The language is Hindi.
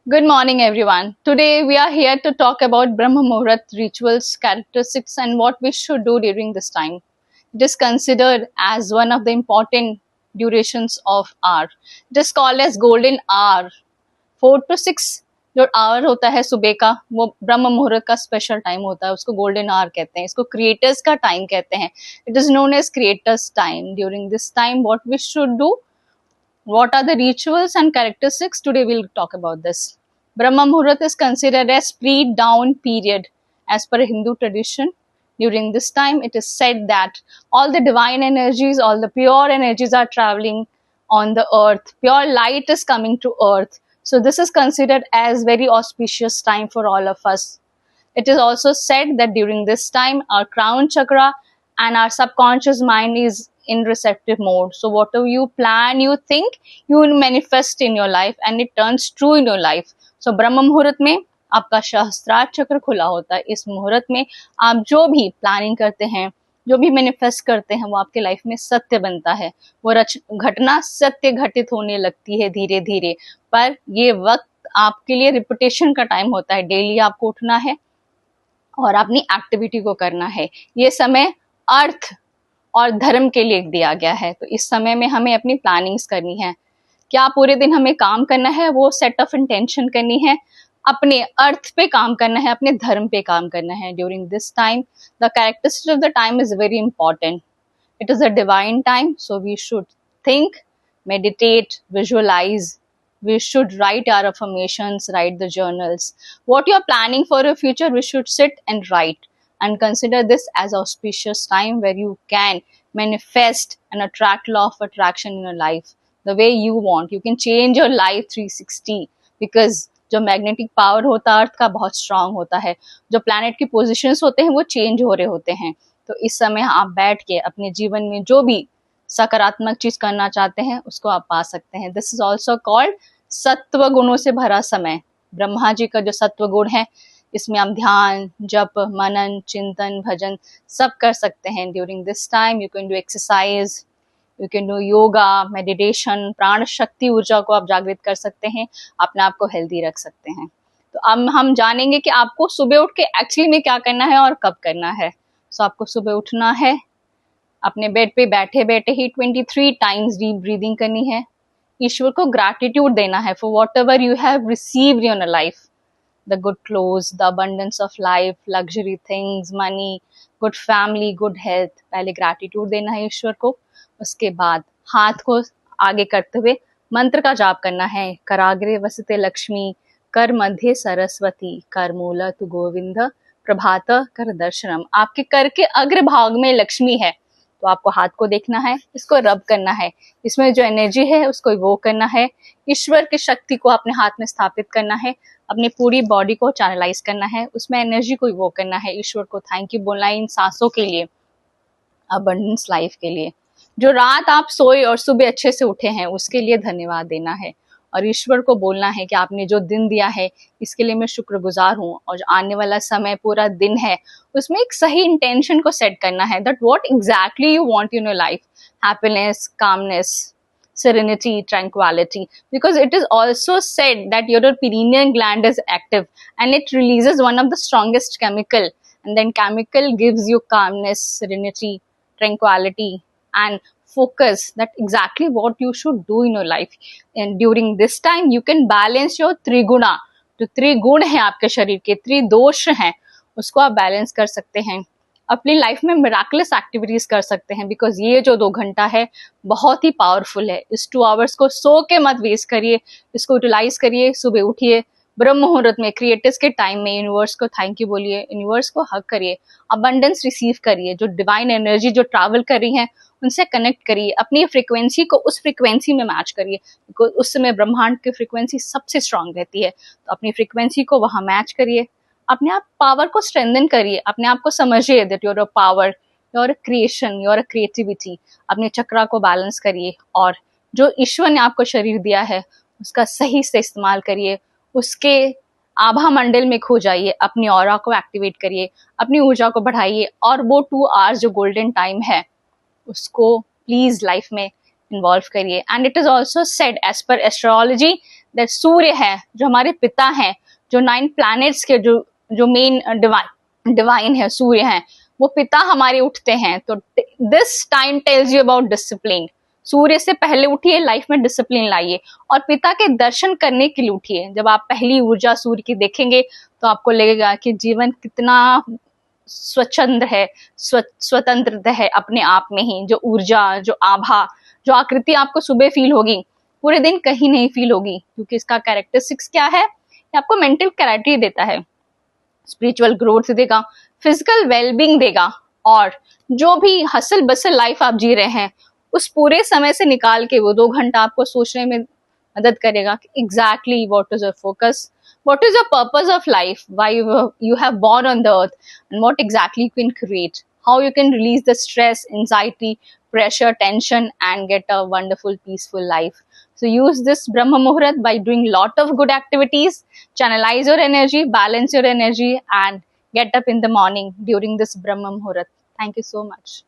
Good morning, everyone. Today we are here to talk about Brahma Muhurat rituals, characteristics, and what we should do during this time. It is considered as one of the important durations of hour. It is called as golden hour. 4 to 6 जो आवर होता है सुबह का, वो ब्रह्म मुहूर्त का स्पेशल टाइम होता है. उसको गोल्डन आवर कहते हैं, इसको क्रिएटर्स का टाइम कहते हैं. It is known as creator's time. During this time what we should do, what are the rituals and characteristics? Today we'll talk about this. Brahma Muhurat is considered as pre-dawn period as per Hindu tradition. During this time, it is said that all the divine energies, all the pure energies are traveling on the earth. Pure light is coming to earth. So this is considered as very auspicious time for all of us. It is also said that during this time, our crown chakra and our subconscious mind is in receptive mode. So whatever you plan, you think, you will manifest in your life and it turns true in your life. So ब्रह्म मुहूर्त में आपका सहस्त्रार चक्र खुला होता है. इस मुहूर्त में आप जो भी प्लानिंग करते हैं, जो भी मैनिफेस्ट करते हैं, वो आपके लाइफ में सत्य बनता है. वो घटना सत्य घटित होने लगती है धीरे धीरे. पर ये वक्त आपके लिए रिपुटेशन का टाइम होता है. डेली आपको उठना है और अपनी एक्टिविटी को करना है. ये समय अर्थ और धर्म के लिए दिया गया है. तो इस समय में हमें अपनी प्लानिंग्स करनी है. क्या पूरे दिन हमें काम करना है, वो सेट ऑफ इंटेंशन करनी है. अपने अर्थ पे काम करना है, अपने धर्म पे काम करना है. During this time the characteristic of the time is very important. It is a divine time, so we should think, meditate, visualize. We should write our affirmations, write the journals. What you're planning for your future, we should sit and write and consider this as auspicious time where you can manifest and attract law of attraction in your life the way you want. You can change your life 360 because जो मैग्नेटिक पावर होता है अर्थ का बहुत स्ट्रांग होता है. जो प्लैनेट की पोजिशंस होते हैं वो चेंज हो रहे होते हैं. तो इस समय आप बैठ के अपने जीवन में जो भी सकारात्मक चीज करना चाहते हैं उसको आप पा सकते हैं. दिस इज ऑल्सो कॉल्ड सत्व गुणों से भरा समय. ब्रह्मा जी का जो सत्व गुण है, इसमें आप ध्यान, जप, मनन, चिंतन, भजन सब कर सकते हैं. During this time you can do exercise, you can do yoga, meditation. प्राण शक्ति ऊर्जा को आप जागृत कर सकते हैं, अपने आप को हेल्दी रख सकते हैं. तो अब हम जानेंगे कि आपको सुबह उठ के एक्चुअली में क्या करना है और कब करना है. सो आपको सुबह उठना है, अपने बेड पे बैठे बैठे ही 23 टाइम्स डीप ब्रीदिंग करनी है. ईश्वर को ग्रैटिट्यूड देना है for what ever you have received in your life. The good cloth, the abundance of life, luxury things, money, good family, good health. पहले ग्रैटिट्यूड देना है ईश्वर को. उसके बाद हाथ को आगे करते हुए मंत्र का जाप करना है. कराग्रे वसते लक्ष्मी, कर मध्य सरस्वती, कर मूल तु गोविंद, प्रभात कर दर्शनम. आपके कर के अग्र भाग में लक्ष्मी है, तो आपको हाथ को देखना है, इसको रब करना है. इसमें जो एनर्जी है उसको इवोक करना है. ईश्वर की शक्ति को अपने हाथ में स्थापित करना है. अपनी पूरी बॉडी को चैनलाइज करना है, उसमें एनर्जी को इवोक करना है. ईश्वर को थैंक यू बोलना है इन सांसों के लिए, अबंडेंस लाइफ के लिए. जो रात आप सोए और सुबह अच्छे से उठे हैं उसके लिए धन्यवाद देना है. और ईश्वर को बोलना है कि आपने जो दिन दिया है इसके लिए मैं शुक्रगुजार हूँ. और जो आने वाला समय पूरा दिन है उसमें एक सही इंटेंशन को सेट करना है, that what exactly you want in your life. Happiness, calmness, serenity, tranquility, because it is also said that your pineal gland is active and it releases one of the strongest chemical, and then chemical gives you calmness, serenity, tranquility and focus. That exactly what you should do in your life. And during this time you can balance your triguna. जो त्रिगुण है आपके शरीर के, त्रिदोष हैं, उसको आप बैलेंस कर सकते हैं. अपनी लाइफ में मिराकुलस एक्टिविटीज कर सकते हैं. बिकॉज ये जो 2 घंटा है बहुत ही पावरफुल है. इस 2 आवर्स को सो के मत वेस्ट करिए, इसको यूटिलाइज करिए. सुबह उठिए, ब्रह्म मुहूर्त में, क्रिएटर्स के टाइम में यूनिवर्स को थैंक यू बोलिए, यूनिवर्स को हक करिए, अबंडेंस रिसीव करिए. जो डिवाइन एनर्जी जो ट्रैवल कर रही है उनसे कनेक्ट करिए, अपनी फ्रीक्वेंसी को उस फ्रीक्वेंसी में मैच करिए. बिकॉज उस समय ब्रह्मांड की फ्रीक्वेंसी सबसे स्ट्रांग रहती है. तो अपनी फ्रीक्वेंसी को वहां मैच करिए, अपने आप पावर को स्ट्रेंथन करिए, अपने आप को समझिए that you're a power, you're a creation, you're a creativity. अपने चक्रा को बैलेंस करिए और जो ईश्वर ने आपको शरीर दिया है उसका सही से इस्तेमाल करिए. उसके आभा मंडल में खो जाइए, अपनी ऑरा को एक्टिवेट करिए, अपनी ऊर्जा को बढ़ाइए. और वो 2 आवर्स जो गोल्डन टाइम है उसको प्लीज लाइफ में इन्वॉल्व करिए. And it is also said as per astrology that Surya है जो हमारे पिता हैं, जो 9 प्लैनेट्स के जो मेन डिवाइन है, सूर्य है, वो पिता हमारे उठते हैं। तो this time tells you about discipline. सूर्य से पहले उठिए, लाइफ में डिसिप्लिन लाइए और पिता के दर्शन करने के लिए उठिए। जब आप पहली ऊर्जा सूर्य की देखेंगे तो आपको लगेगा कि जीवन कितना स्वच्छंद है, स्वतंत्र है अपने आप में ही। जो ऊर्जा, जो आभा, जो आकृति आपको सुबह फील होगी, पूरे दिन कहीं नहीं फील होगी, क्योंकि इसका कैरेक्टरिस्टिक्स क्या है, ये आपको मेंटल क्लैरिटी देता है, स्पिरिचुअल ग्रोथ देगा, फिजिकल वेलबींग देगा, और जो भी हसल बसल लाइफ आप जी रहे हैं उस पूरे समय से निकाल के वो 2 घंटा आपको सोचने में मदद करेगा कि exactly what is your focus, what is the purpose of life, why you have born on the earth, and what exactly you can create, how you can release the stress, anxiety, pressure, tension, and get a wonderful peaceful life. So use this Brahma Muhurat by doing lot of good activities, channelize your energy, balance your energy, and get up in the morning during this Brahma Muhurat. Thank you so much.